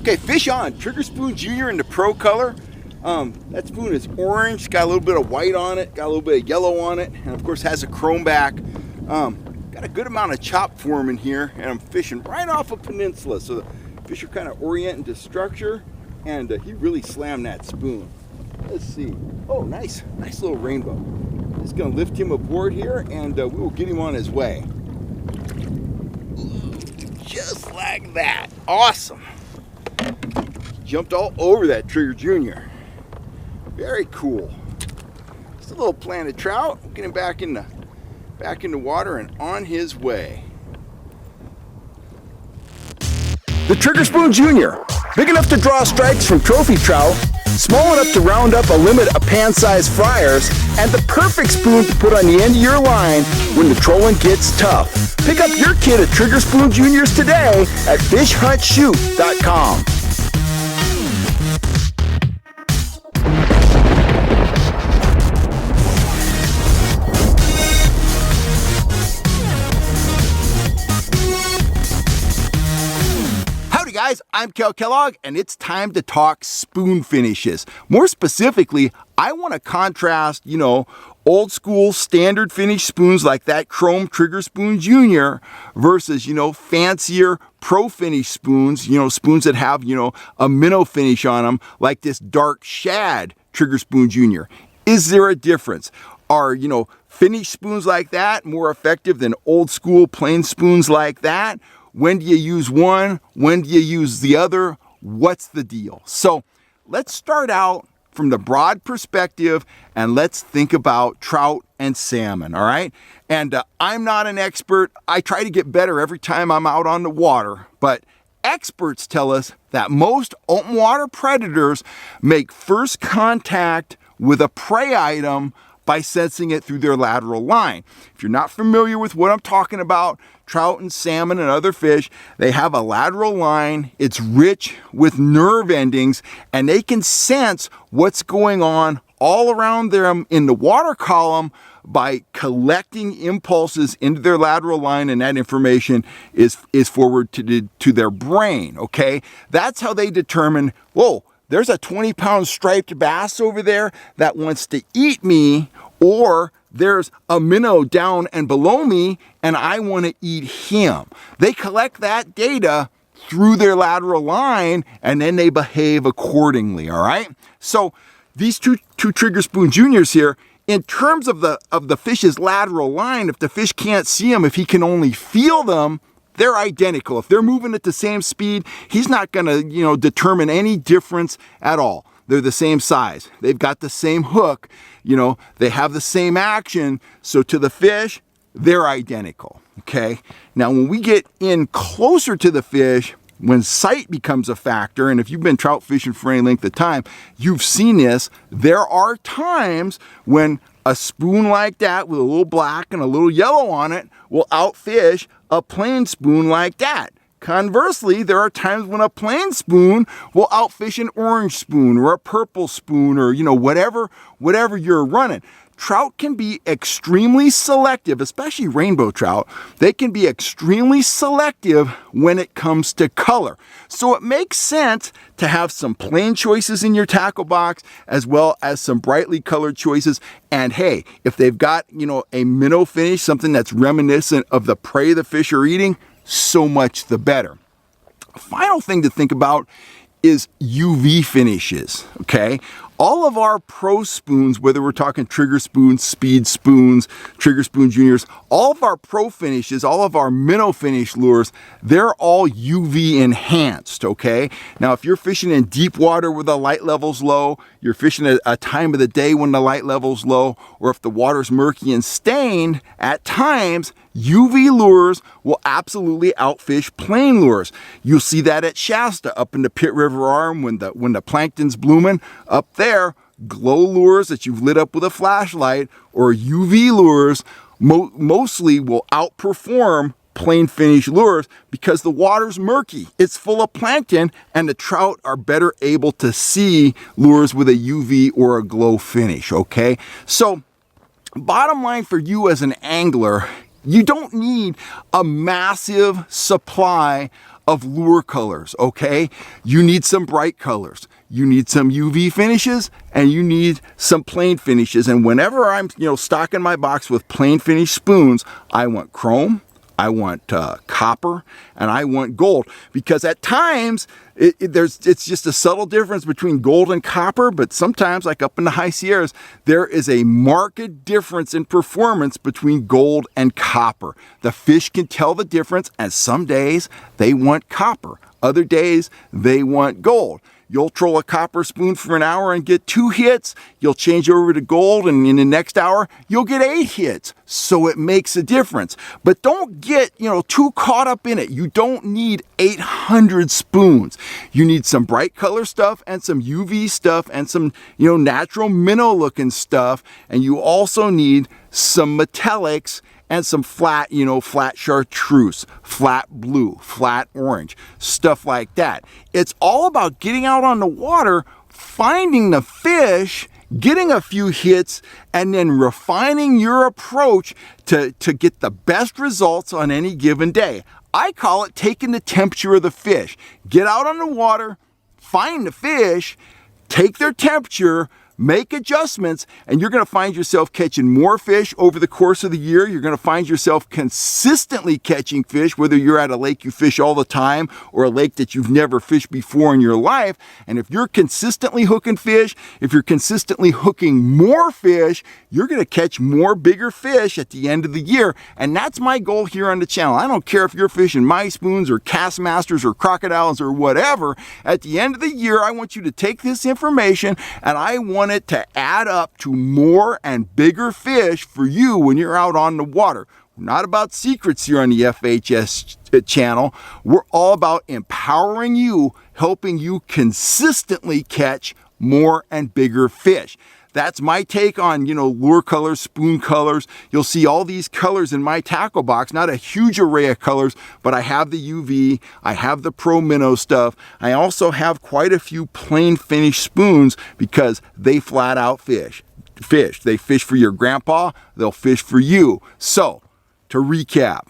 Okay, fish on. Trigger Spoon Junior in the pro color. That spoon is orange, got a little bit of white on it, got a little bit of yellow on it, and of course has a chrome back. Got a good amount of chop form in here, and I'm fishing right off a peninsula, so the fish are kind of orienting to structure, and he really slammed that spoon. Let's see. Oh, nice little rainbow. Just gonna lift him aboard here, and we will get him on his way. Just like that. Awesome. Jumped all over that Trigger Junior. Very cool. Just a little planted trout. We'll get him back in the water and on his way. The Trigger Spoon Junior. Big enough to draw strikes from trophy trout, small enough to round up a limit of pan-sized fryers, and the perfect spoon to put on the end of your line when the trolling gets tough. Pick up your kit of Trigger Spoon Juniors today at fishhuntshoot.com. Guys, I'm Kel Kellogg, and it's time to talk spoon finishes. More specifically, I want to contrast, old school standard finish spoons like that chrome Trigger Spoon Junior versus, fancier pro finish spoons, spoons that have, a minnow finish on them like this dark shad Trigger Spoon Junior. Is there a difference? Are, finished spoons like that more effective than old school plain spoons like that? When do you use one? When do you use the other? What's the deal? So let's start out from the broad perspective and let's think about trout and salmon, all right? And I'm not an expert. I try to get better every time I'm out on the water, but experts tell us that most open water predators make first contact with a prey item by sensing it through their lateral line. If you're not familiar with what I'm talking about, trout and salmon and other fish, they have a lateral line. It's rich with nerve endings, and they can sense what's going on all around them in the water column by collecting impulses into their lateral line, and that information is forward to their brain, okay? That's how they determine, whoa, there's a 20-pound striped bass over there that wants to eat me, or there's a minnow down and below me and I want to eat him. They collect that data through their lateral line and then they behave accordingly, all right? So these two Trigger Spoon Juniors here, in terms of the fish's lateral line, if the fish can't see them, if he can only feel them, they're identical. If they're moving at the same speed, he's not going to, determine any difference at all. They're the same size. They've got the same hook. They have the same action. So to the fish, they're identical, okay? Now, when we get in closer to the fish, when sight becomes a factor, and if you've been trout fishing for any length of time, you've seen this, there are times when a spoon like that with a little black and a little yellow on it will outfish a plain spoon like that. Conversely, there are times when a plain spoon will outfish an orange spoon or a purple spoon or, whatever you're running. Trout can be extremely selective, especially rainbow trout. They can be extremely selective when it comes to color. So it makes sense to have some plain choices in your tackle box as well as some brightly colored choices. And hey, if they've got, a minnow finish, something that's reminiscent of the prey the fish are eating, so much the better. Final thing to think about is UV finishes, okay? All of our pro spoons, whether we're talking Trigger Spoons, Speed Spoons, Trigger Spoon Juniors, all of our pro finishes, all of our minnow finish lures, they're all UV enhanced, okay? Now, if you're fishing in deep water where the light level's low, you're fishing at a time of the day when the light level's low, or if the water's murky and stained, at times, UV lures will absolutely outfish plain lures. You'll see that at Shasta up in the Pitt River Arm when the plankton's blooming. Up there, glow lures that you've lit up with a flashlight or UV lures mostly will outperform plain finish lures because the water's murky. It's full of plankton and the trout are better able to see lures with a UV or a glow finish, okay? So bottom line for you as an angler, you don't need a massive supply of lure colors, okay? You need some bright colors. You need some UV finishes, and you need some plain finishes. And whenever I'm, stocking my box with plain finish spoons, I want chrome, I want copper, and I want gold, because at times it's just a subtle difference between gold and copper, but sometimes, like up in the high Sierras, there is a marked difference in performance between gold and copper. The fish can tell the difference, and some days they want copper, other days they want gold. You'll troll a copper spoon for an hour and get 2 hits. You'll change over to gold, and in the next hour, you'll get 8 hits. So it makes a difference. But don't get, too caught up in it. You don't need 800 spoons. You need some bright color stuff and some UV stuff and some, natural minnow looking stuff. And you also need some metallics and some flat, flat chartreuse, flat blue, flat orange, stuff like that. It's all about getting out on the water, finding the fish, getting a few hits, and then refining your approach to get the best results on any given day. I call it taking the temperature of the fish. Get out on the water, find the fish, take their temperature, make adjustments, and you're going to find yourself catching more fish over the course of the year. You're going to find yourself consistently catching fish, whether you're at a lake you fish all the time or a lake that you've never fished before in your life. And if you're consistently hooking fish, if you're consistently hooking more fish, you're going to catch more bigger fish at the end of the year. And that's my goal here on the channel. I don't care if you're fishing my spoons or Castmasters or crocodiles or whatever. At the end of the year, I want you to take this information and I want it to add up to more and bigger fish for you when you're out on the water. We're not about secrets here on the FHS channel. We're all about empowering you, helping you consistently catch more and bigger fish. That's my take on, lure colors, spoon colors. You'll see all these colors in my tackle box, not a huge array of colors, but I have the UV, I have the Pro Minnow stuff. I also have quite a few plain finish spoons because they flat out fish. They fish for your grandpa, they'll fish for you. So, to recap,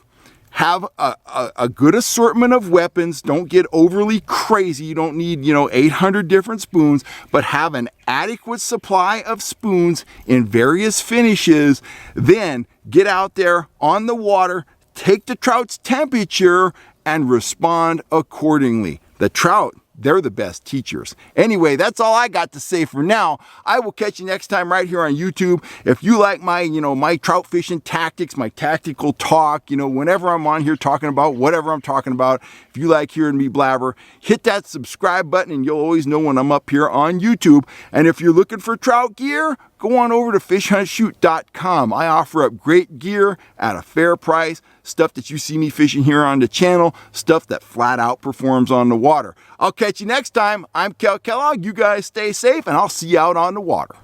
have a good assortment of weapons. Don't get overly crazy. You don't need, 800 different spoons, but have an adequate supply of spoons in various finishes. Then get out there on the water, take the trout's temperature, and respond accordingly. The trout, they're the best teachers. Anyway, that's all I got to say for now. I will catch you next time right here on YouTube. If you like my, my trout fishing tactics, my tactical talk, whenever I'm on here talking about whatever I'm talking about, if you like hearing me blabber, hit that subscribe button and you'll always know when I'm up here on YouTube. And if you're looking for trout gear, go on over to fishhuntshoot.com. I offer up great gear at a fair price, stuff that you see me fishing here on the channel, stuff that flat out performs on the water. I'll catch you next time. I'm Kel Kellogg. You guys stay safe, and I'll see you out on the water.